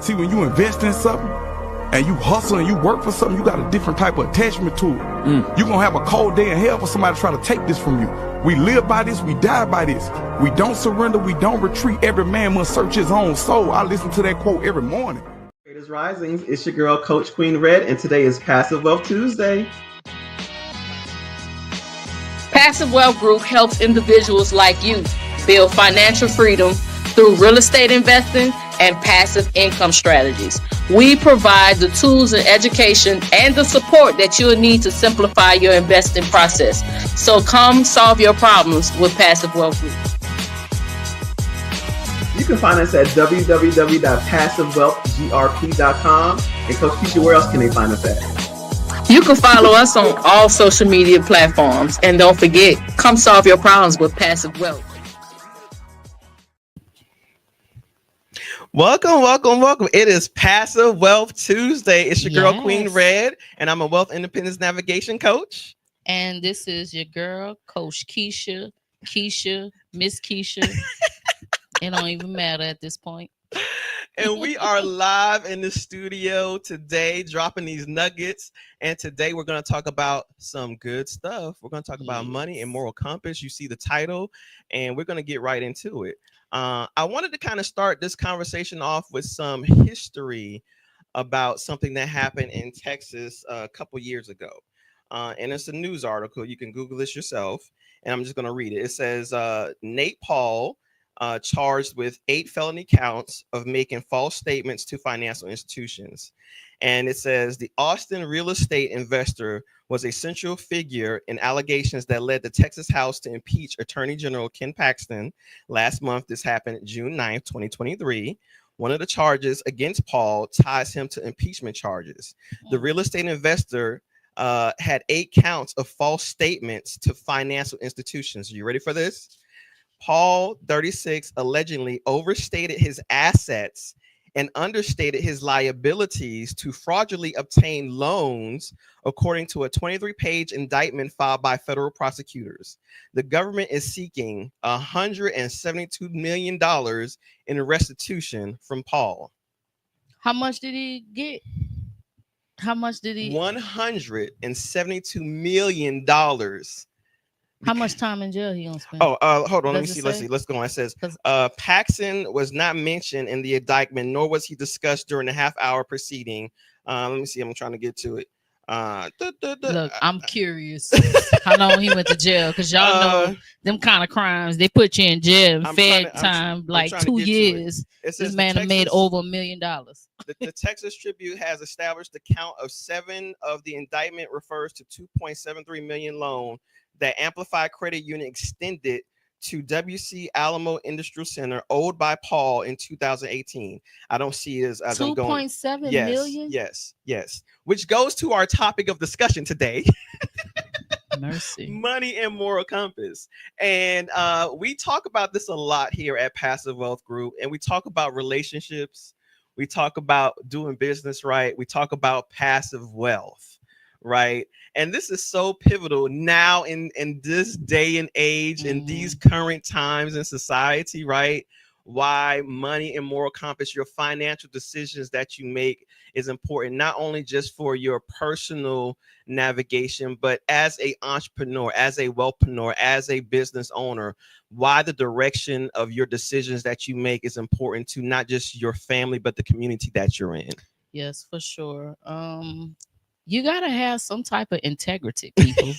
See, when you invest in something and you hustle and you work for something, you got a different type of attachment to it. You're going to have a cold day in hell for somebody to try to take this from you. We live by this, we die by this. We don't surrender, we don't retreat. Every man must search his own soul. I listen to that quote every morning. Traders Risings, it's your girl, Coach Queen Red, and today is Passive Wealth Tuesday. Passive Wealth Group helps individuals like you build financial freedom through real estate investing and passive income strategies. We provide the tools and education and the support that you'll need to simplify your investing process. So come solve your problems with Passive Wealth Group. You can find us at www.passivewealthgrp.com. And Coach Keisha, where else can they find us at? You can follow us on all social media platforms. And don't forget, come solve your problems with Passive Wealth. Welcome. It is Passive Wealth Tuesday. It's your girl, Queen Red, and I'm a wealth independence navigation coach. And this is your girl, Coach Keisha, Miss Keisha. It don't even matter at this point. And we are live in the studio today, dropping these nuggets. And today we're going to talk about some good stuff. We're going to talk about money and moral compass. You see the title, and we're going to get right into it. I wanted to kind of start this conversation off with some history about something that happened in Texas a couple years ago. And it's a news article. You can Google this yourself, and I'm just going to read it. It says, Nate Paul charged with 8 felony counts of making false statements to financial institutions. And it says the Austin real estate investor was a central figure in allegations that led the Texas House to impeach Attorney General Ken Paxton last month. This happened June 9th, 2023. One of the charges against Paul ties him to impeachment charges. The real estate investor had 8 counts of false statements to financial institutions. Are you ready for this? Paul, 36, allegedly overstated his assets and understated his liabilities to fraudulently obtain loans, according to a 23-page indictment filed by federal prosecutors. The government is seeking $172 million in restitution from Paul. How much did he get? $172 million. How much time in jail he gonna spend? Hold on. Let's see. Let's go on. It says Paxton was not mentioned in the indictment, nor was he discussed during the half-hour proceeding. Let me see. I'm trying to get to it. Look, I'm curious how long he went to jail, because y'all know them kind of crimes, they put you in jail and fed time like 2 years. This man have made over $1 million. The Texas Tribune has established the count of 7 of the indictment refers to $2.73 million loan that Amplify Credit Union extended to WC Alamo Industrial Center, owed by Paul in 2018. I don't see it as I'm going. 2.7 million? Yes. Which goes to our topic of discussion today. Mercy. Money and moral compass. And we talk about this a lot here at Passive Wealth Group. And we talk about relationships. We talk about doing business right. We talk about passive wealth. Right. And this is so pivotal now in this day and age, in these current times in society, right? Why money and moral compass, your financial decisions that you make, is important, not only just for your personal navigation, but as an entrepreneur, as a wealthpreneur, as a business owner, why the direction of your decisions that you make is important to not just your family, but the community that you're in. Yes, for sure. You gotta have some type of integrity, people.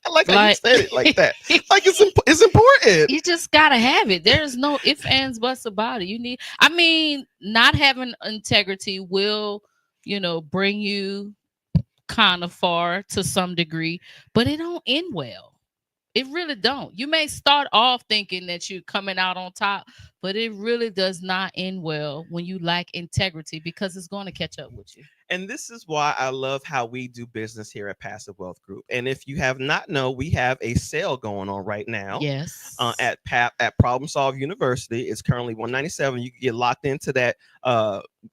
I like how you said it like that. Like it's important. You just gotta have it. There's no ifs, ands, buts about it. Not having integrity will, bring you kind of far to some degree, but it don't end well. It really don't. You may start off thinking that you're coming out on top, but it really does not end well when you lack integrity, because it's going to catch up with you. And this is why I love how we do business here at Passive Wealth Group. And if you have not known, we have a sale going on right now. Yes. At Problem Solve University. It's currently $197. You can get locked into that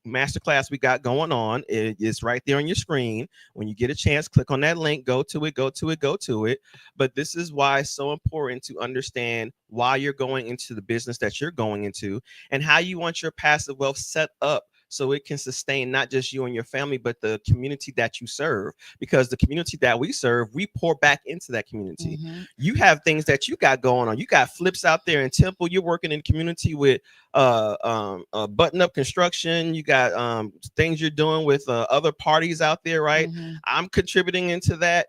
masterclass we got going on. It's right there on your screen. When you get a chance, click on that link, go to it. But this is why it's so important to understand why you're going into the business that you're going into and how you want your passive wealth set up so it can sustain not just you and your family, but the community that you serve. Because the community that we serve, we pour back into that community. You have things that you got going on. You got flips out there in Temple. You're working in community with button up construction. You got things you're doing with other parties out there, right? I'm contributing into that.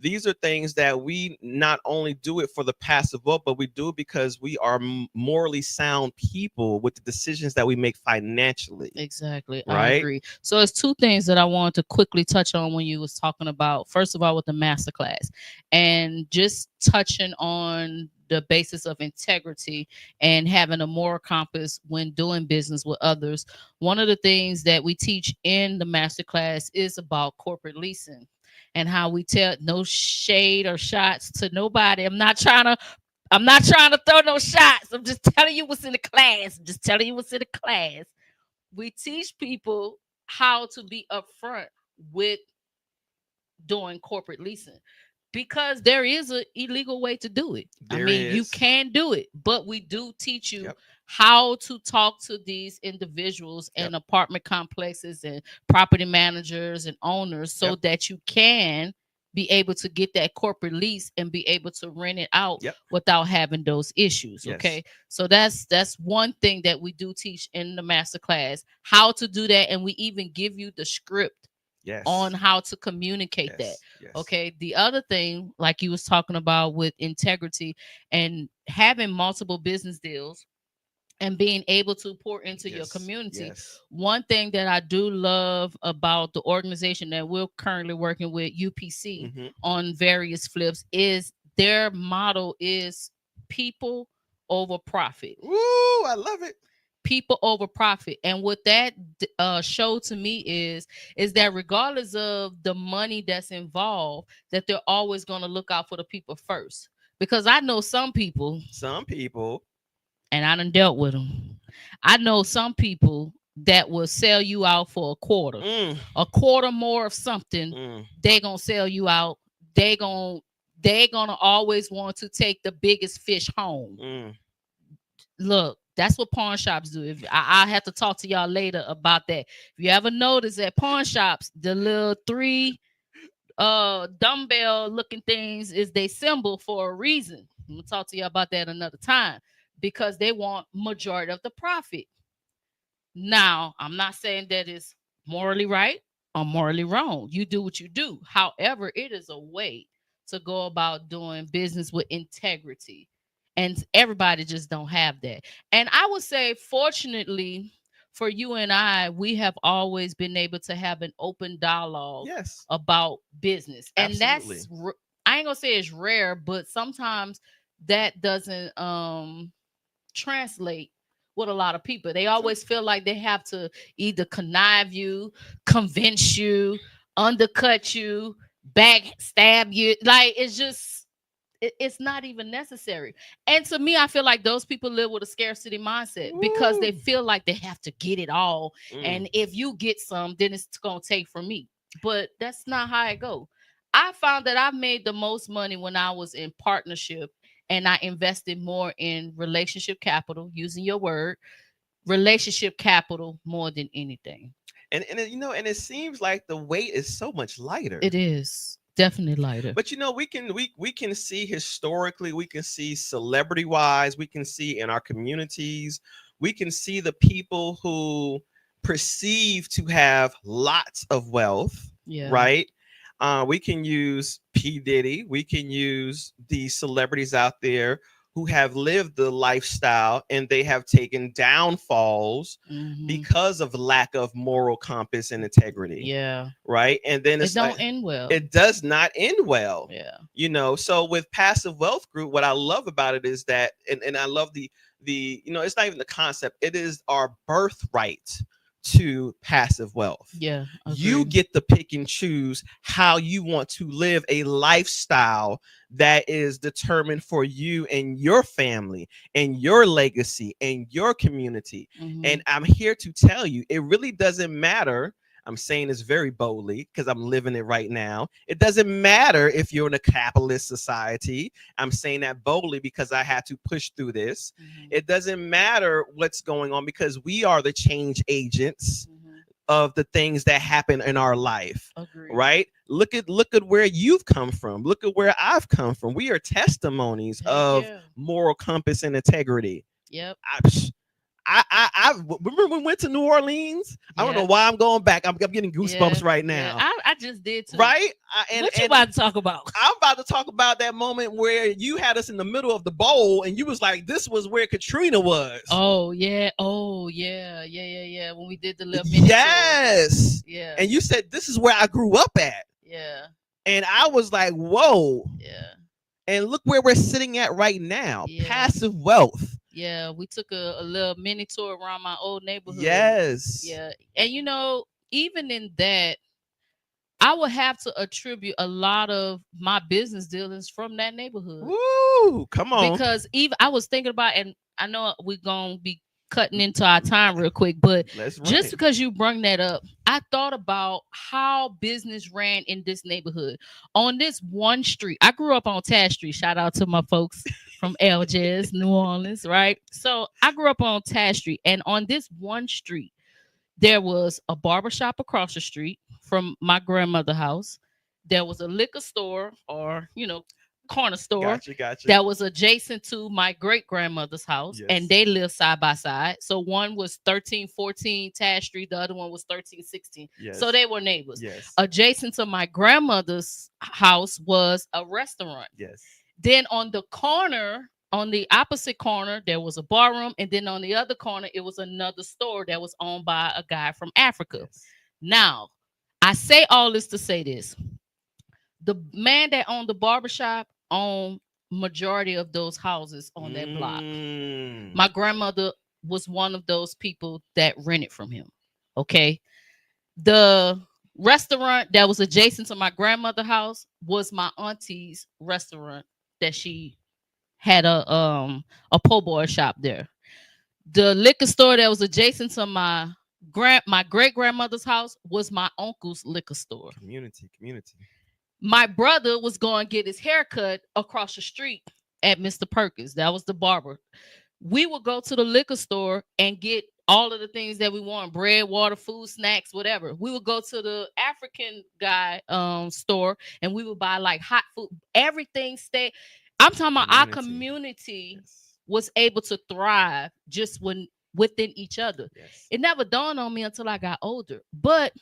These are things that we not only do it for the passive wealth, but we do it because we are morally sound people with the decisions that we make financially. Exactly. Right? I agree. So it's two things that I wanted to quickly touch on when you was talking about, first of all, with the masterclass, and just touching on the basis of integrity and having a moral compass when doing business with others. One of the things that we teach in the masterclass is about corporate leasing and how we tell no shade or shots to nobody. I'm not trying to throw no shots. I'm just telling you what's in the class. We teach people how to be upfront with doing corporate leasing, because there is an illegal way to do it. You can do it, but we do teach you how to talk to these individuals in apartment complexes and property managers and owners so that you can be able to get that corporate lease and be able to rent it out without having those issues. Okay. So that's one thing that we do teach in the master class, how to do that. And we even give you the script on how to communicate that. Okay. The other thing, like you was talking about with integrity and having multiple business deals and being able to pour into your community. One thing that I do love about the organization that we're currently working with, UPC, on various flips, is their model is people over profit. Ooh, I love it. People over profit. And what that showed to me is that regardless of the money that's involved, that they're always going to look out for the people first. Because I know some people, and I done dealt with them. I know some people that will sell you out for a quarter more of something. They gonna sell you out. They're gonna always want to take the biggest fish home. Look, that's what pawn shops do. If I have to talk to y'all later about that. If you ever notice at pawn shops, the little 3 dumbbell looking things is they symbol for a reason. I'm gonna talk to you about that another time, because they want majority of the profit. Now, I'm not saying that it's morally right or morally wrong. You do what you do. However, it is a way to go about doing business with integrity. And everybody just don't have that. And I would say, fortunately, for you and I, we have always been able to have an open dialogue about business. And Absolutely. that's, I ain't gonna say it's rare, but sometimes that doesn't translate with a lot of people. They always feel like they have to either connive you, convince you, undercut you, backstab you. Like, it's just, it's not even necessary. And to me, I feel like those people live with a scarcity mindset because they feel like they have to get it all. And if you get some, then it's going to take from me. But that's not how it goes. I found that I made the most money when I was in partnership and I invested more in relationship capital, using your word, relationship capital more than anything. And it seems like the weight is so much lighter. It is definitely lighter. But we can see historically, we can see celebrity wise, we can see in our communities, we can see the people who perceive to have lots of wealth, right? We can use P. Diddy. We can use the celebrities out there who have lived the lifestyle and they have taken downfalls because of lack of moral compass and integrity. Yeah. Right. And then it don't end well. It does not end well. Yeah. So with Passive Wealth Group, what I love about it is that, and I love the it's not even the concept. It is our birthright to passive wealth. Yeah, you get to pick and choose how you want to live a lifestyle that is determined for you and your family and your legacy and your community. And I'm here to tell you, it really doesn't matter I'm saying this very boldly because I'm living it right now. It doesn't matter if you're in a capitalist society. I'm saying that boldly because I had to push through this. It doesn't matter what's going on because we are the change agents of the things that happen in our life. Agreed. Right? Look at where you've come from. Look at where I've come from. We are testimonies of moral compass and integrity. Yep. I remember when we went to New Orleans. I don't know why I'm going back. I'm getting goosebumps right now. I just did too. Right? What you about to talk about? I'm about to talk about that moment where you had us in the middle of the bowl and you was like, this was where Katrina was. Oh yeah. When we did the little mini yes. tour. Yeah. And you said this is where I grew up at. Yeah. And I was like, whoa. Yeah. And look where we're sitting at right now. Passive wealth. Yeah, we took a little mini tour around my old neighborhood. Yes. Yeah. And even in that, I would have to attribute a lot of my business dealings from that neighborhood. Woo! Come on. Because even I was thinking about, and I know we're gonna be cutting into our time real quick, but just because you bring that up, I thought about how business ran in this neighborhood. On this one street, I grew up on Tash Street. Shout out to my folks from LJ's, New Orleans, right? So I grew up on Tash Street, and on this one street, there was a barbershop across the street from my grandmother's house. There was a liquor store or, corner store gotcha. that was adjacent to my great grandmother's house, and they lived side by side. So one was 1314 Tash Street, the other one was 1316. So they were neighbors. Adjacent to my grandmother's house was a restaurant. Then on the corner, on the opposite corner, there was a bar room, and then on the other corner, it was another store that was owned by a guy from Africa. Now, I say all this to say this. The man that owned the barbershop owned majority of those houses on that block. My grandmother was one of those people that rented from him. Okay. The restaurant that was adjacent to my grandmother's house was my auntie's restaurant that she had a po' boy shop there. The liquor store that was adjacent to my great grandmother's house was my uncle's liquor store. Community. My brother was going to get his hair cut across the street at Mr. Perkins. That was the barber. We would go to the liquor store and get all of the things that we want: bread, water, food, snacks, whatever. We would go to the African guy store and we would buy like hot food. Everything stayed. I'm talking about our community was able to thrive just within each other. It never dawned on me until I got older. But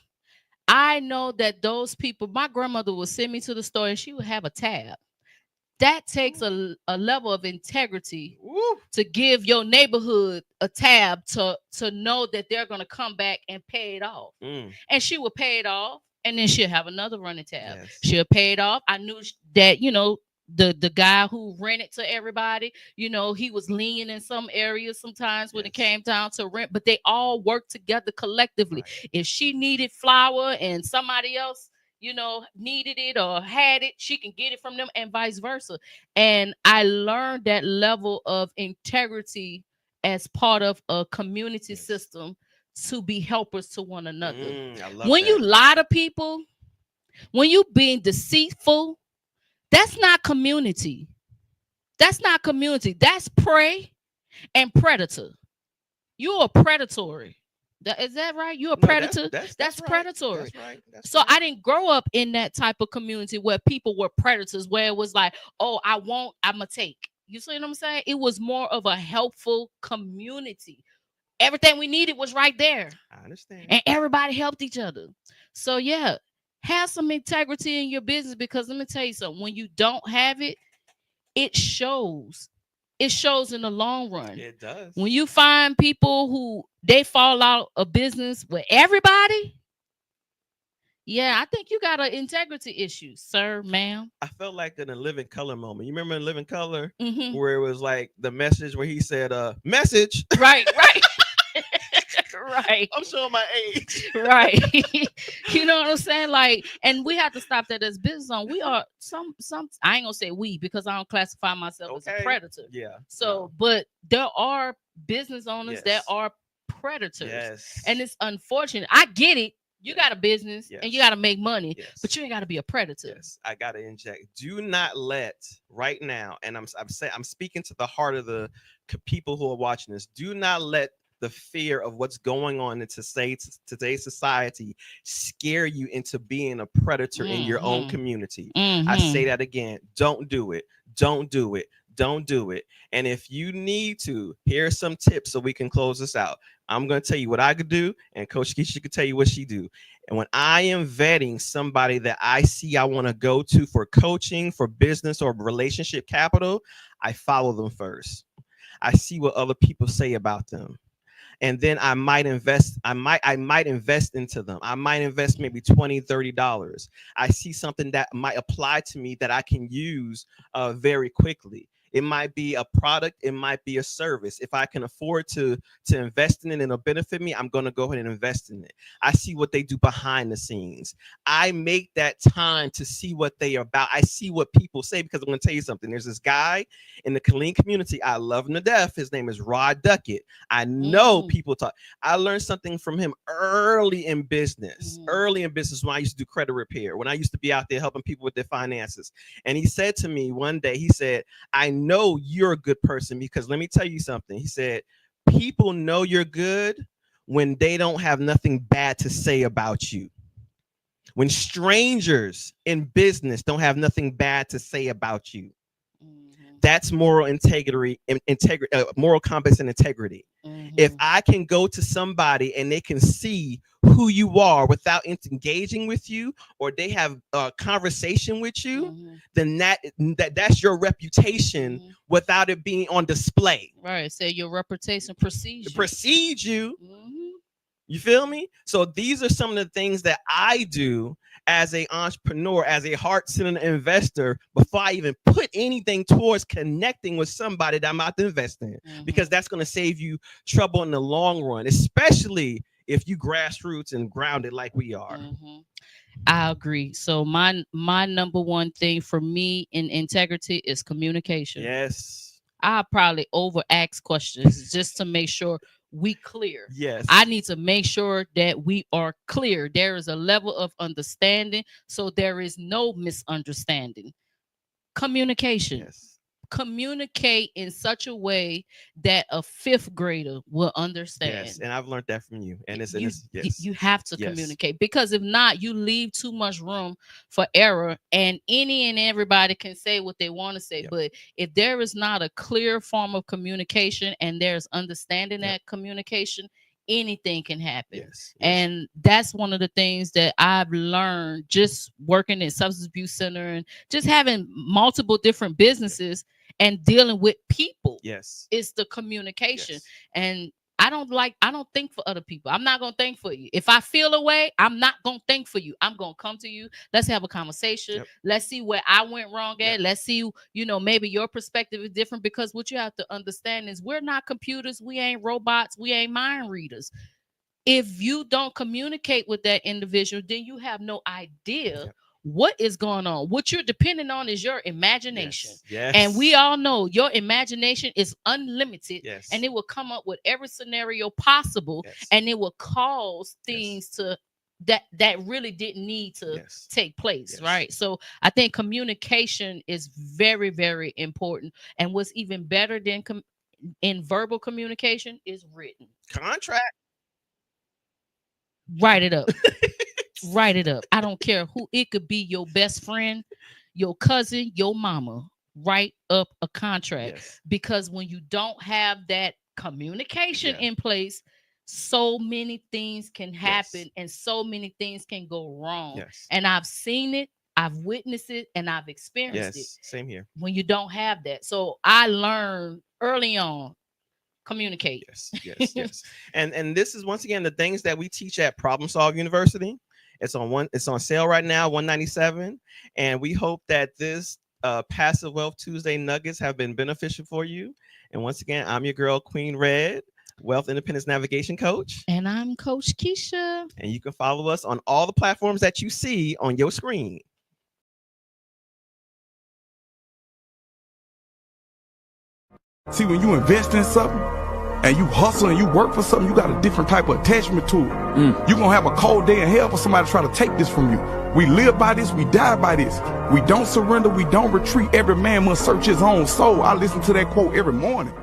I know that those people, my grandmother would send me to the store and she would have a tab. That takes a level of integrity to give your neighborhood a tab to know that they're going to come back and pay it off. And she would pay it off, and then she'll have another running tab. She'll pay it off. I knew that, the guy who rented to everybody, he was lenient in some areas sometimes when it came down to rent, but they all worked together collectively. If she needed flour and somebody else, needed it or had it, she can get it from them, and vice versa. And I learned that level of integrity as part of a community system to be helpers to one another. When you lie to people, when you being deceitful, that's not community. That's not community. That's prey and predator. You're predatory. Is that right? You're a predator. That's predatory. That's so I didn't grow up in that type of community where people were predators, where it was like, oh, I'm going to take. You see what I'm saying? It was more of a helpful community. Everything we needed was right there. I understand. And everybody helped each other. So yeah, have some integrity in your business, because let me tell you something. When you don't have it, it shows. It shows in the long run. It does. When you find people who they fall out of business with everybody, yeah, I think you got an integrity issue, sir, ma'am. I felt like in a Living Color moment. You remember in Living Color where it was like the message where he said, message. Right. Right. I'm showing my age. Right. You know what I'm saying? Like, and we have to stop that as business owners. We are some I ain't gonna say we, because I don't classify myself as a predator. Yeah. So, but there are business owners that are predators. And it's unfortunate. I get it. You got a business and you got to make money, but you ain't got to be a predator. Yes, I got to inject. Do not let right now, and I'm speaking to the heart of the people who are watching this. Do not let the fear of what's going on in today's society scare you into being a predator in your own community. I say that again. Don't do it. Don't do it. Don't do it. And if you need to, here's some tips so we can close this out. I'm going to tell you what I could do, and Coach Keisha could tell you what she do. And when I am vetting somebody that I see I want to go to for coaching, for business, or relationship capital, I follow them first. I see what other people say about them. And then I might invest. I might invest into them. I might invest maybe $20, $30. I see something that might apply to me that I can use very quickly. It might be a product. It might be a service. If I can afford to invest in it and it'll benefit me, I'm going to go ahead and invest in it. I see what they do behind the scenes. I make that time to see what they are about. I see what people say, because I'm going to tell you something. There's this guy in the Killeen community. I love him to death. His name is Rod Duckett. I know people talk. I learned something from him early in business. Early in business, when I used to do credit repair, when I used to be out there helping people with their finances. And he said to me one day, he said, I know you're a good person, because let me tell you something. He said, people know you're good when they don't have nothing bad to say about you. When strangers in business don't have nothing bad to say about you. That's moral integrity, moral compass and integrity. If I can go to somebody and they can see who you are without engaging with you, or they have a conversation with you, then that's your reputation without it being on display. Right. So your reputation precedes you. Precedes you. You feel me? So these are some of the things that I do as an entrepreneur, as a heart-centered investor, before I even put anything towards connecting with somebody that I'm about to invest in, because that's going to save you trouble in the long run, especially if you grassroots and grounded like we are. I agree. So my number one thing for me in integrity is communication. Yes. I probably over ask questions just to make sure we clear. Yes. I need to make sure that we are clear. There is a level of understanding, so there is no misunderstanding. Communication. Yes. Communicate in such a way that a fifth grader will understand. Yes, and I've learned that from you. And you have to communicate, because if not, you leave too much room for error, and any and everybody can say what they want to say. But if there is not a clear form of communication and there's understanding that communication, anything can happen. And that's one of the things that I've learned just working in substance abuse center and just having multiple different businesses and dealing with people. It's the communication. And I don't think for other people. I'm not going to think for you. If I feel a way, I'm not going to think for you. I'm going to come to you. Let's have a conversation. Let's see where I went wrong at. Let's see, maybe your perspective is different, because what you have to understand is we're not computers. We ain't robots. We ain't mind readers. If you don't communicate with that individual, then you have no idea what is going on. What you're depending on is your imagination. And we all know your imagination is unlimited, and it will come up with every scenario possible, and it will cause things to that really didn't need to take place. Right. So I think communication is very, very important. And what's even better than in verbal communication is written contract. Write it up. Write it up. I don't care who. It could be your best friend, your cousin, your mama. Write up a contract, because when you don't have that communication in place, so many things can happen and so many things can go wrong. And I've seen it, I've witnessed it, and I've experienced it. Same here. When you don't have that. So I learned early on, communicate. Yes. And this is, once again, the things that we teach at Problem Solve University. It's on sale right now, $197. And we hope that this Passive Wealth Tuesday nuggets have been beneficial for you. And once again, I'm your girl, Queen Red, Wealth Independence Navigation Coach. And I'm Coach Keisha. And you can follow us on all the platforms that you see on your screen. See, when you invest in something and you hustle and you work for something, you got a different type of attachment to it. You're going to have a cold day in hell for somebody to try to take this from you. We live by this, we die by this. We don't surrender, we don't retreat. Every man must search his own soul. I listen to that quote every morning.